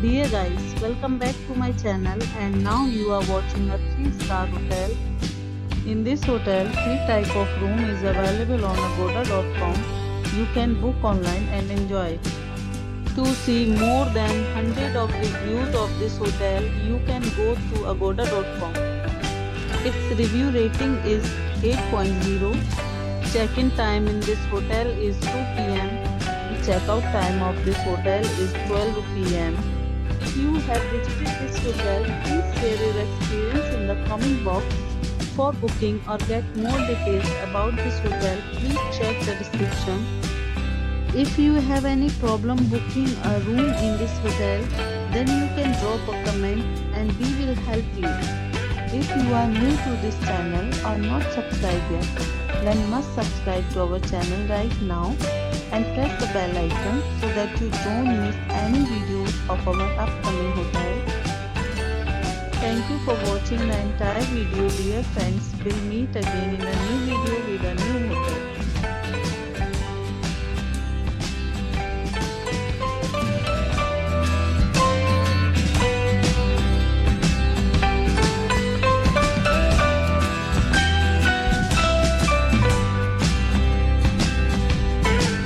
Dear guys, welcome back to my channel and now you are watching a 3-star hotel. In this hotel, 3 type of room is available on agoda.com. You can book online and enjoy it. To see more than 100 of reviews of this hotel, you can go to agoda.com. Its review rating is 8.0. Check-in time in this hotel is 2 p.m. The checkout time of this hotel is 12 p.m. If you have visited this hotel, please share your experience in the comment box. For booking or get more details about this hotel, please check the description. If you have any problem booking a room in this hotel, then you can drop a comment and we will help you. If you are new to this channel or not subscribed yet, then must subscribe to our channel right now and press the bell icon so that you don't miss any videos of our upcoming hotel. Thank you for watching the entire video, dear friends. We'll meet again in a new video with a new hotel.